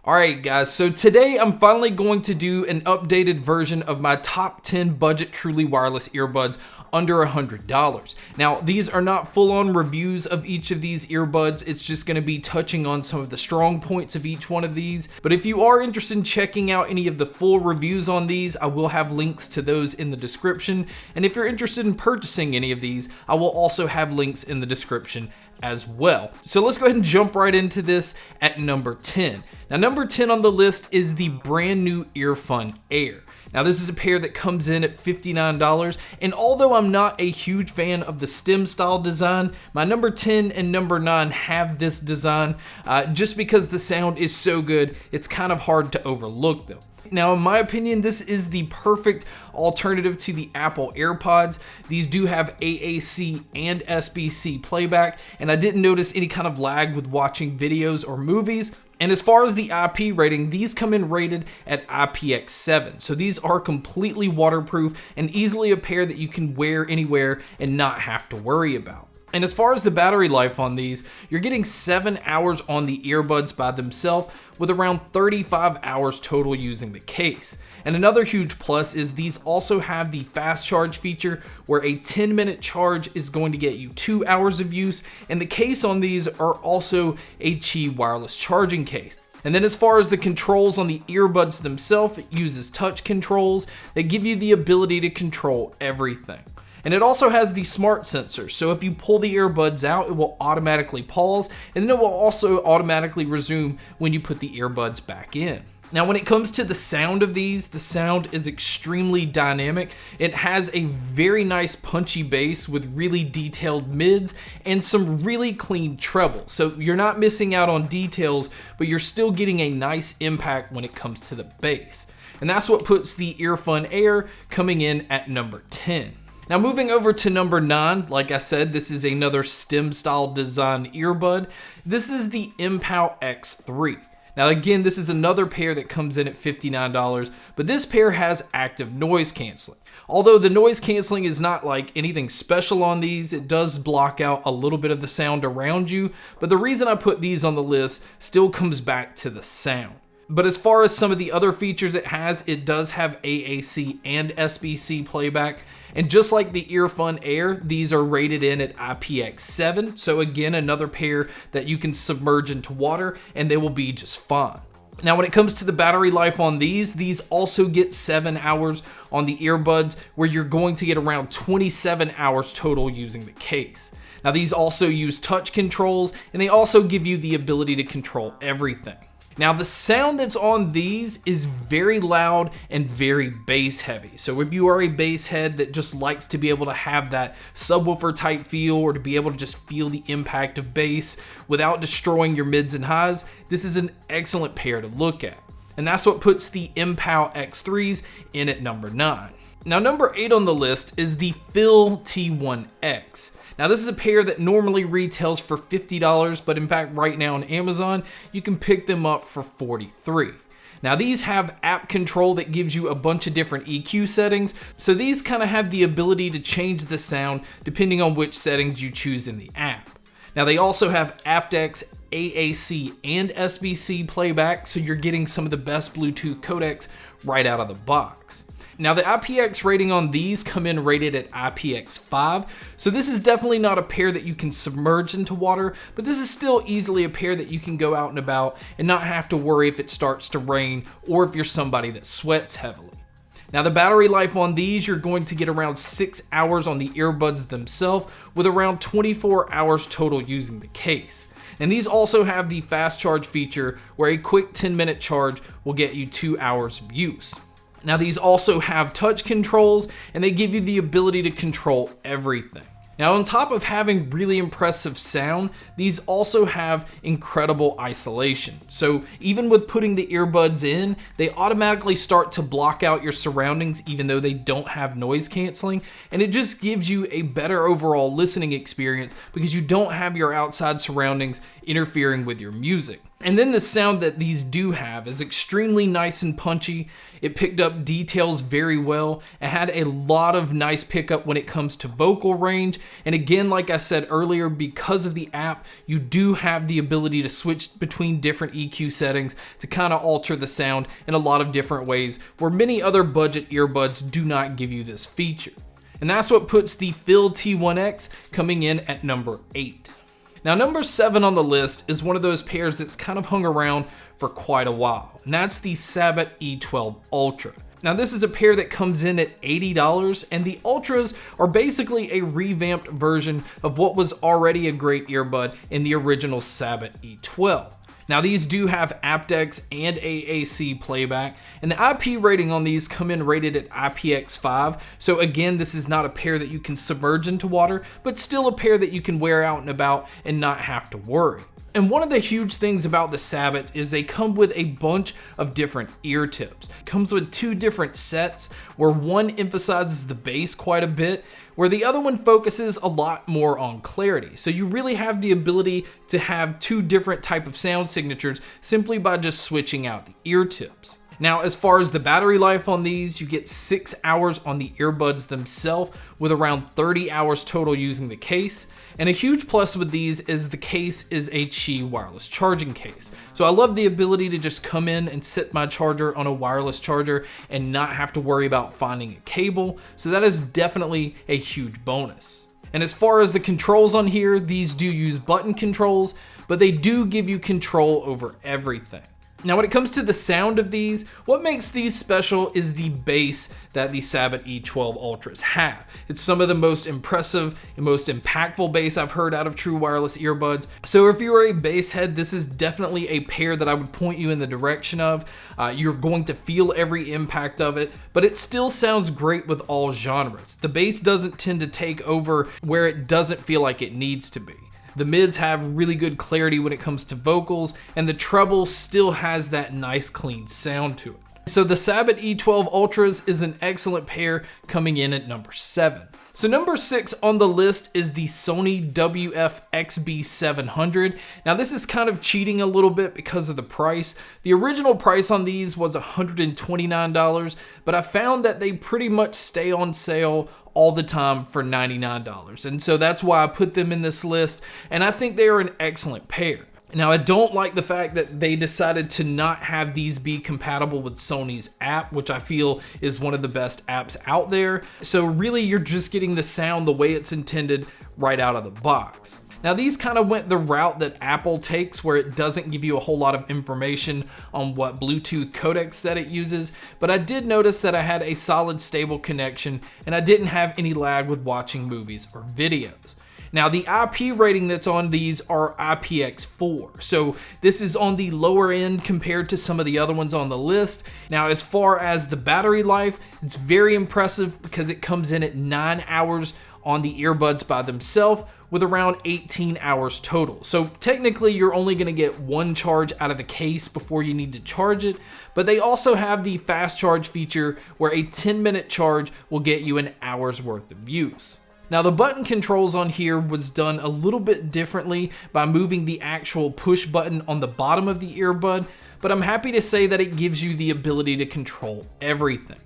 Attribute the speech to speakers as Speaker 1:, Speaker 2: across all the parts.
Speaker 1: Alright guys, so today I'm finally going to do an updated version of my top 10 budget truly wireless earbuds under $100. Now, these are not full-on reviews of each of these earbuds, it's just going to be touching on some of the strong points of each one of these. But if you are interested in checking out any of the full reviews on these, I will have links to those in the description. And if you're interested in purchasing any of these, I will also have links in the description as well. So let's go ahead and jump right into this at number 10. Now, number 10 on the list is the brand new Earfun Air. Now, this is a pair that comes in at $59, and although I'm not a huge fan of the stem style design, my number 10 and number 9 have this design. Just because the sound is so good, it's kind of hard to overlook them. Now, in my opinion, this is the perfect alternative to the Apple AirPods. These do have AAC and SBC playback, and I didn't notice any kind of lag with watching videos or movies. And as far as the IP rating, these come in rated at IPX7. So these are completely waterproof and easily a pair that you can wear anywhere and not have to worry about. And as far as the battery life on these, you're getting 7 hours on the earbuds by themselves with around 35 hours total using the case. And another huge plus is these also have the fast charge feature where a 10-minute charge is going to get you 2 hours of use, and the case on these are also a Qi wireless charging case. And then as far as the controls on the earbuds themselves, it uses touch controls that give you the ability to control everything. And it also has the smart sensor, so if you pull the earbuds out, it will automatically pause, and then it will also automatically resume when you put the earbuds back in. Now, when it comes to the sound of these, the sound is extremely dynamic. It has a very nice punchy bass with really detailed mids and some really clean treble. So you're not missing out on details, but you're still getting a nice impact when it comes to the bass. And that's what puts the Earfun Air coming in at number 10. Now, moving over to number 9, like I said, this is another stem style design earbud. This is the Impal X3. Now again, this is another pair that comes in at $59, but this pair has active noise canceling. Although the noise canceling is not like anything special on these, it does block out a little bit of the sound around you, but the reason I put these on the list still comes back to the sound. But as far as some of the other features it does have AAC and SBC playback. And just like the Earfun Air, these are rated in at IPX7. So again, another pair that you can submerge into water and they will be just fine. Now, when it comes to the battery life on these also get 7 hours on the earbuds, where you're going to get around 27 hours total using the case. Now, these also use touch controls, and they also give you the ability to control everything. Now, the sound that's on these is very loud and very bass heavy. So if you are a bass head that just likes to be able to have that subwoofer type feel, or to be able to just feel the impact of bass without destroying your mids and highs, this is an excellent pair to look at. And that's what puts the Impal X3s in at number 9. Now, number 8 on the list is the Phil T1X. Now, this is a pair that normally retails for $50, but in fact right now on Amazon, you can pick them up for $43. Now, these have app control that gives you a bunch of different EQ settings, so these kind of have the ability to change the sound depending on which settings you choose in the app. Now, they also have aptX, AAC, and SBC playback, so you're getting some of the best Bluetooth codecs right out of the box. Now, the IPX rating on these come in rated at IPX5, so this is definitely not a pair that you can submerge into water, but this is still easily a pair that you can go out and about and not have to worry if it starts to rain or if you're somebody that sweats heavily. Now, the battery life on these, you're going to get around 6 hours on the earbuds themselves, with around 24 hours total using the case. And these also have the fast charge feature where a quick 10-minute charge will get you 2 hours of use. Now, these also have touch controls, and they give you the ability to control everything. Now, on top of having really impressive sound, these also have incredible isolation. So even with putting the earbuds in, they automatically start to block out your surroundings even though they don't have noise canceling, and it just gives you a better overall listening experience because you don't have your outside surroundings interfering with your music. And then the sound that these do have is extremely nice and punchy. It picked up details very well. It had a lot of nice pickup when it comes to vocal range. And again, like I said earlier, because of the app, you do have the ability to switch between different EQ settings to kind of alter the sound in a lot of different ways, where many other budget earbuds do not give you this feature. And that's what puts the Phil T1X coming in at number 8. Now, number 7 on the list is one of those pairs that's kind of hung around for quite a while, and that's the Sabbat E12 Ultra. Now, this is a pair that comes in at $80, and the Ultras are basically a revamped version of what was already a great earbud in the original Sabbat E12. Now, these do have aptX and AAC playback, and the IP rating on these come in rated at IPX5. So again, this is not a pair that you can submerge into water, but still a pair that you can wear out and about and not have to worry. And one of the huge things about the Sabbats is they come with a bunch of different ear tips. It comes with 2 different sets, where one emphasizes the bass quite a bit, where the other one focuses a lot more on clarity. So you really have the ability to have 2 different type of sound signatures simply by just switching out the ear tips. Now, as far as the battery life on these, you get 6 hours on the earbuds themselves, with around 30 hours total using the case. And a huge plus with these is the case is a Qi wireless charging case. So I love the ability to just come in and sit my charger on a wireless charger and not have to worry about finding a cable. So that is definitely a huge bonus. And as far as the controls on here, these do use button controls, but they do give you control over everything. Now, when it comes to the sound of these, what makes these special is the bass that the Sabbat E12 Ultras have. It's some of the most impressive and most impactful bass I've heard out of true wireless earbuds. So if you're a bass head, this is definitely a pair that I would point you in the direction of. You're going to feel every impact of it, but it still sounds great with all genres. The bass doesn't tend to take over where it doesn't feel like it needs to be. The mids have really good clarity when it comes to vocals, and the treble still has that nice clean sound to it. So the Sabbat E12 Ultras is an excellent pair, coming in at number 7. So number 6 on the list is the Sony WF-XB700. Now, this is kind of cheating a little bit because of the price. The original price on these was $129, but I found that they pretty much stay on sale all the time for $99. And so that's why I put them in this list, and I think they are an excellent pair. Now, I don't like the fact that they decided to not have these be compatible with Sony's app, which I feel is one of the best apps out there. So really, you're just getting the sound the way it's intended right out of the box. Now, these kind of went the route that Apple takes, where it doesn't give you a whole lot of information on what Bluetooth codecs that it uses, but I did notice that I had a solid, stable connection, and I didn't have any lag with watching movies or videos. Now, the IP rating that's on these are IPX4, so this is on the lower end compared to some of the other ones on the list. Now, as far as the battery life, it's very impressive because it comes in at 9 hours on the earbuds by themselves, with around 18 hours total. So technically, you're only going to get 1 charge out of the case before you need to charge it, but they also have the fast charge feature where a 10-minute charge will get you an hour's worth of use. Now, the button controls on here was done a little bit differently by moving the actual push button on the bottom of the earbud, but I'm happy to say that it gives you the ability to control everything.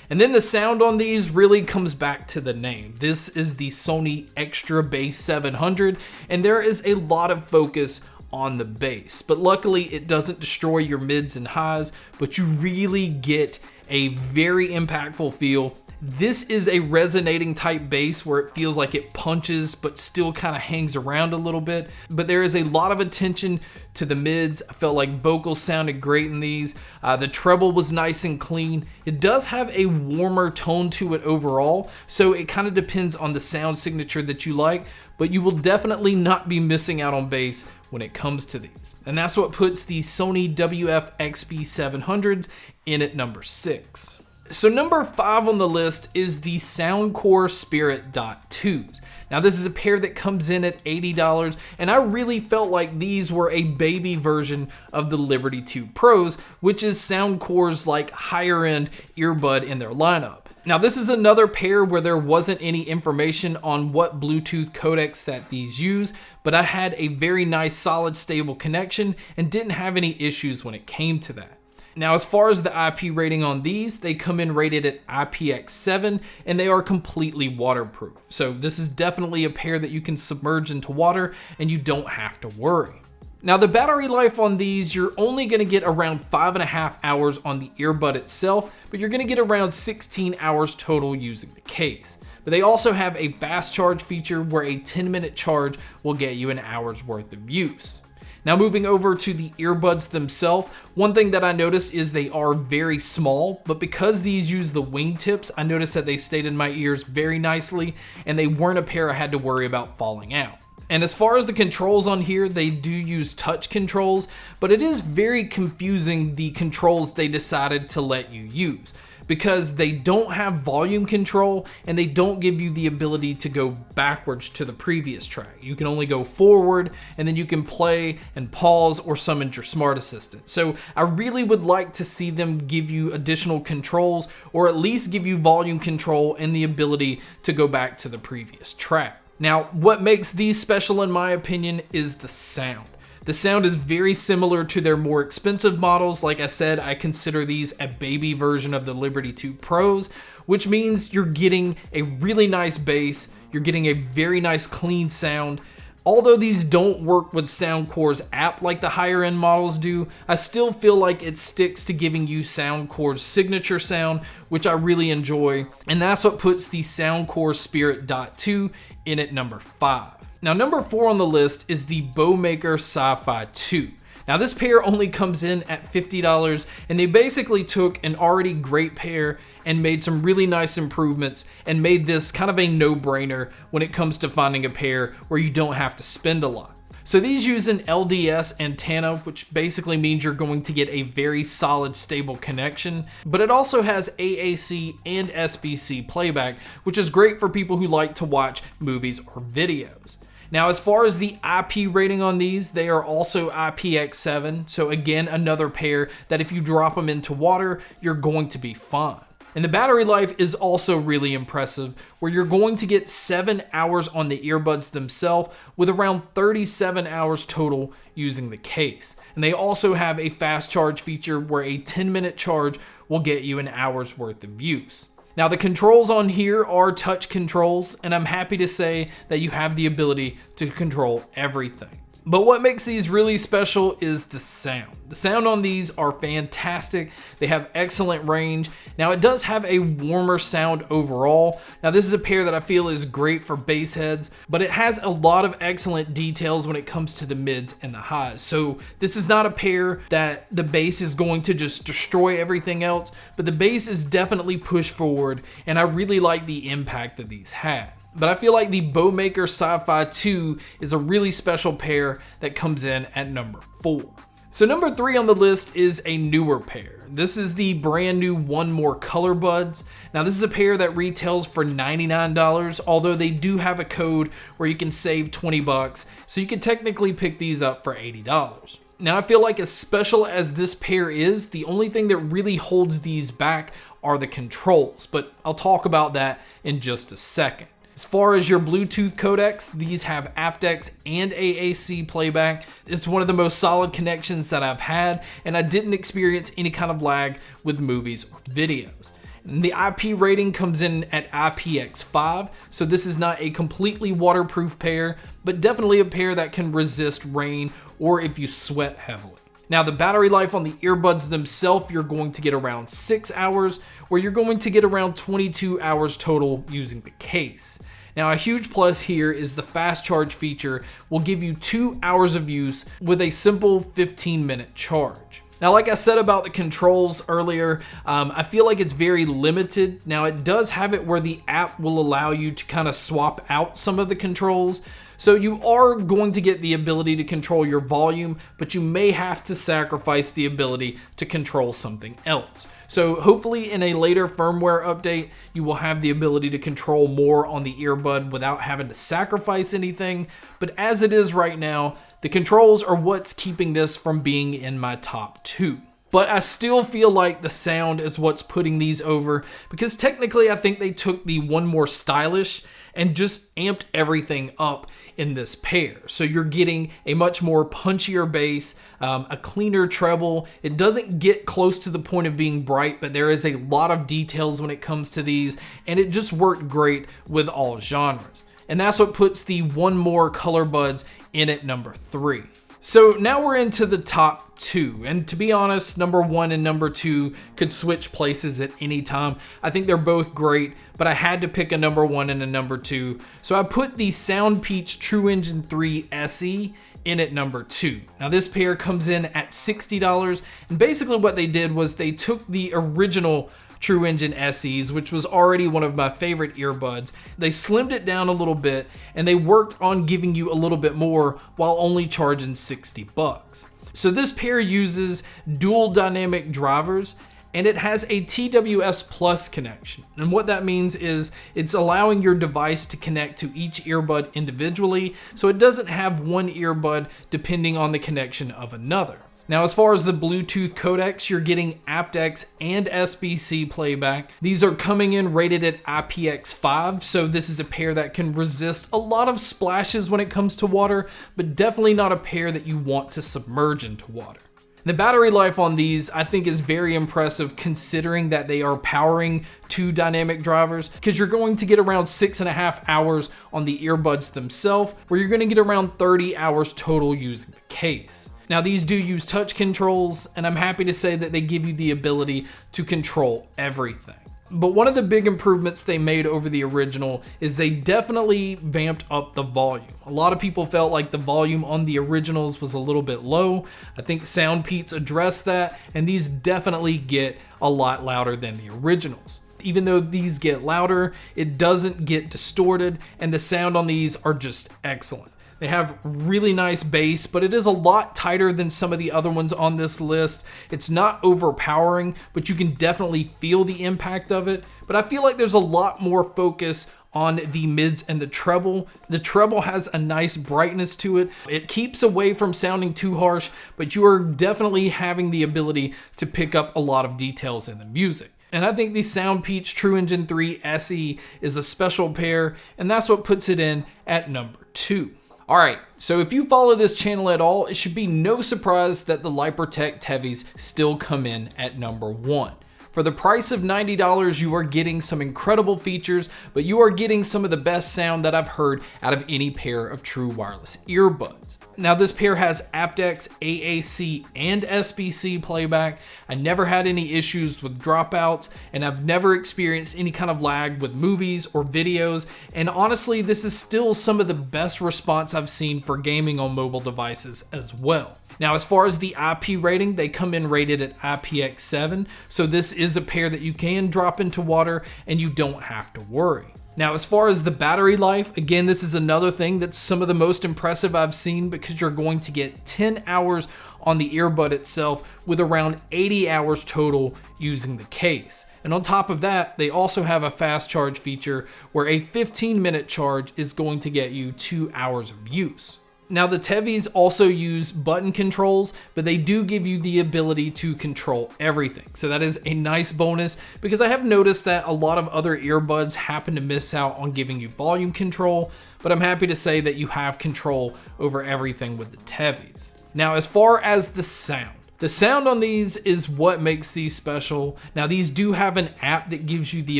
Speaker 1: And then the sound on these really comes back to the name. This is the Sony Extra Bass 700, and there is a lot of focus on the bass, but luckily it doesn't destroy your mids and highs, but you really get a very impactful feel. This is a resonating type bass where it feels like it punches but still kind of hangs around a little bit. But there is a lot of attention to the mids. I felt like vocals sounded great in these. The treble was nice and clean. It does have a warmer tone to it overall, so it kind of depends on the sound signature that you like, but you will definitely not be missing out on bass when it comes to these. And that's what puts the Sony WF-XB700s in at number 6. So number 5 on the list is the Soundcore Spirit .2s. Now, this is a pair that comes in at $80, and I really felt like these were a baby version of the Liberty 2 Pros, which is Soundcore's like higher end earbud in their lineup. Now this is another pair where there wasn't any information on what Bluetooth codecs that these use, but I had a very nice solid stable connection and didn't have any issues when it came to that. Now as far as the IP rating on these, they come in rated at IPX7 and they are completely waterproof. So this is definitely a pair that you can submerge into water and you don't have to worry. Now the battery life on these, you're only going to get around 5.5 hours on the earbud itself, but you're going to get around 16 hours total using the case. But they also have a fast charge feature where a 10-minute charge will get you an hour's worth of use. Now moving over to the earbuds themselves, one thing that I noticed is they are very small, but because these use the wingtips, I noticed that they stayed in my ears very nicely and they weren't a pair I had to worry about falling out. And as far as the controls on here, they do use touch controls, but it is very confusing the controls they decided to let you use because they don't have volume control and they don't give you the ability to go backwards to the previous track. You can only go forward and then you can play and pause or summon your smart assistant. So I really would like to see them give you additional controls or at least give you volume control and the ability to go back to the previous track. Now, what makes these special in my opinion is the sound. The sound is very similar to their more expensive models. Like I said, I consider these a baby version of the Liberty 2 Pros, which means you're getting a really nice bass, you're getting a very nice clean sound. Although these don't work with Soundcore's app like the higher end models do, I still feel like it sticks to giving you Soundcore's signature sound, which I really enjoy, and that's what puts the Soundcore Spirit .2 in at number 5. Now number 4 on the list is the Maker Sci-Fi 2. Now this pair only comes in at $50 and they basically took an already great pair and made some really nice improvements and made this kind of a no-brainer when it comes to finding a pair where you don't have to spend a lot. So these use an LDS antenna, which basically means you're going to get a very solid, stable connection, but it also has AAC and SBC playback, which is great for people who like to watch movies or videos. Now, as far as the IP rating on these, they are also IPX7, so again, another pair that if you drop them into water, you're going to be fine. And the battery life is also really impressive, where you're going to get 7 hours on the earbuds themselves with around 37 hours total using the case. And they also have a fast charge feature where a 10-minute charge will get you an hour's worth of use. Now the controls on here are touch controls, and I'm happy to say that you have the ability to control everything. But what makes these really special is the sound. The sound on these are fantastic. They have excellent range. Now it does have a warmer sound overall. Now this is a pair that I feel is great for bass heads, but it has a lot of excellent details when it comes to the mids and the highs. So this is not a pair that the bass is going to just destroy everything else, but the bass is definitely pushed forward, and I really like the impact that these had. But I feel like the Maker Sci-Fi 2 is a really special pair that comes in at number 4. So number 3 on the list is a newer pair. This is the brand new One More Color Buds. Now this is a pair that retails for $99, although they do have a code where you can save 20 bucks, so you can technically pick these up for $80. Now I feel like as special as this pair is, the only thing that really holds these back are the controls, but I'll talk about that in just a second. As far as your Bluetooth codecs, these have aptX and AAC playback. It's one of the most solid connections that I've had, and I didn't experience any kind of lag with movies or videos. And the IP rating comes in at IPX5, so this is not a completely waterproof pair, but definitely a pair that can resist rain or if you sweat heavily. Now the battery life on the earbuds themselves, you're going to get around 6 hours, where you're going to get around 22 hours total using the case. Now a huge plus here is the fast charge feature will give you 2 hours of use with a simple 15-minute charge. Now, like I said about the controls earlier, I feel like it's very limited. Now it does have it where the app will allow you to kind of swap out some of the controls. So you are going to get the ability to control your volume, but you may have to sacrifice the ability to control something else. So hopefully in a later firmware update, you will have the ability to control more on the earbud without having to sacrifice anything. But as it is right now, the controls are what's keeping this from being in my top 2. But I still feel like the sound is what's putting these over, because technically I think they took the one more stylish and just amped everything up in this pair. So you're getting a much more punchier bass, a cleaner treble. It doesn't get close to the point of being bright, but there is a lot of details when it comes to these, and it just worked great with all genres. And that's what puts the one more color buds in at number 3. So now we're into the top 2, and to be honest, number 1 and number 2 could switch places at any time. I think they're both great, but I had to pick a number 1 and a number 2. So I put the SoundPeach True Engine 3 SE in at number 2. Now this pair comes in at $60, and basically what they did was they took the original True Engine SEs, which was already one of my favorite earbuds. They slimmed it down a little bit, and they worked on giving you a little bit more while only charging $60. So this pair uses dual dynamic drivers, and it has a TWS Plus connection. And what that means is it's allowing your device to connect to each earbud individually, so it doesn't have one earbud depending on the connection of another. Now, as far as the Bluetooth codecs, you're getting aptX and SBC playback. These are coming in rated at IPX5, so this is a pair that can resist a lot of splashes when it comes to water, but definitely not a pair that you want to submerge into water. The battery life on these I think is very impressive, considering that they are powering 2 dynamic drivers, because you're going to get around 6.5 hours on the earbuds themselves, where you're going to get around 30 hours total using the case. Now these do use touch controls, and I'm happy to say that they give you the ability to control everything. But one of the big improvements they made over the original is they definitely vamped up the volume. A lot of people felt like the volume on the originals was a little bit low. I think SoundPeach addressed that, and these definitely get a lot louder than the originals. Even though these get louder, it doesn't get distorted, and the sound on these are just excellent. They have really nice bass, but it is a lot tighter than some of the other ones on this list. It's not overpowering, but you can definitely feel the impact of it. But I feel like there's a lot more focus on the mids and the treble. The treble has a nice brightness to it. It keeps away from sounding too harsh, but you are definitely having the ability to pick up a lot of details in the music. And I think the SoundPeach True Engine 3 SE is a special pair, and that's what puts it in at number 2. Alright, so if you follow this channel at all, it should be no surprise that the Lipertech Tevis still come in at number 1. For the price of $90, you are getting some incredible features, but you are getting some of the best sound that I've heard out of any pair of true wireless earbuds. Now this pair has aptX, AAC, and SBC playback. I never had any issues with dropouts, and I've never experienced any kind of lag with movies or videos, and honestly, this is still some of the best response I've seen for gaming on mobile devices as well. Now, as far as the IP rating, they come in rated at IPX7, so this is a pair that you can drop into water and you don't have to worry. Now, as far as the battery life, again, this is another thing that's some of the most impressive I've seen, because you're going to get 10 hours on the earbud itself with around 80 hours total using the case. And on top of that, they also have a fast charge feature where a 15-minute charge is going to get you 2 hours of use. Now the Tevis also use button controls, but they do give you the ability to control everything. So that is a nice bonus, because I have noticed that a lot of other earbuds happen to miss out on giving you volume control, but I'm happy to say that you have control over everything with the Tevis. Now as far as the sound on these is what makes these special. Now these do have an app that gives you the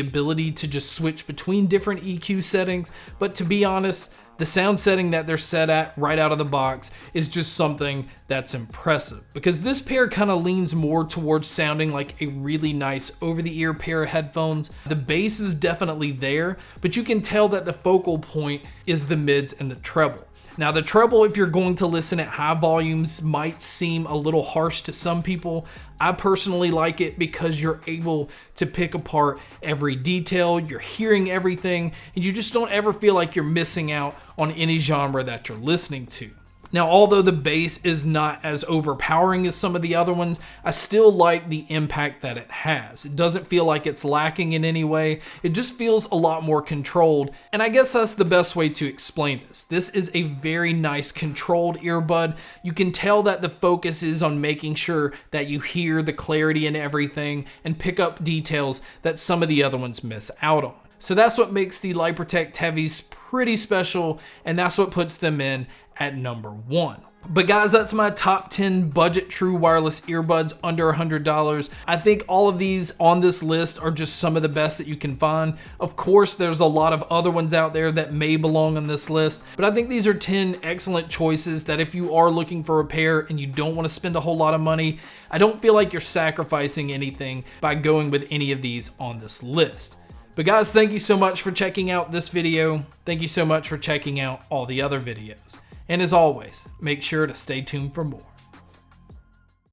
Speaker 1: ability to just switch between different EQ settings, but to be honest, the sound setting that they're set at right out of the box is just something that's impressive, because this pair kind of leans more towards sounding like a really nice over-the-ear pair of headphones. The bass is definitely there, but you can tell that the focal point is the mids and the treble. Now the treble, if you're going to listen at high volumes, might seem a little harsh to some people. I personally like it because you're able to pick apart every detail, you're hearing everything, and you just don't ever feel like you're missing out on any genre that you're listening to. Now, although the bass is not as overpowering as some of the other ones, I still like the impact that it has. It doesn't feel like it's lacking in any way. It just feels a lot more controlled, and I guess that's the best way to explain this. This is a very nice controlled earbud. You can tell that the focus is on making sure that you hear the clarity and everything and pick up details that some of the other ones miss out on. So that's what makes the Light Heavies pretty special, and that's what puts them in at number 1. But guys, that's my top 10 budget true wireless earbuds under $100. I think all of these on this list are just some of the best that you can find. Of course, there's a lot of other ones out there that may belong on this list, but I think these are 10 excellent choices that if you are looking for a pair and you don't want to spend a whole lot of money, I don't feel like you're sacrificing anything by going with any of these on this list. But guys, thank you so much for checking out this video. Thank you so much for checking out all the other videos. And as always, make sure to stay tuned for more.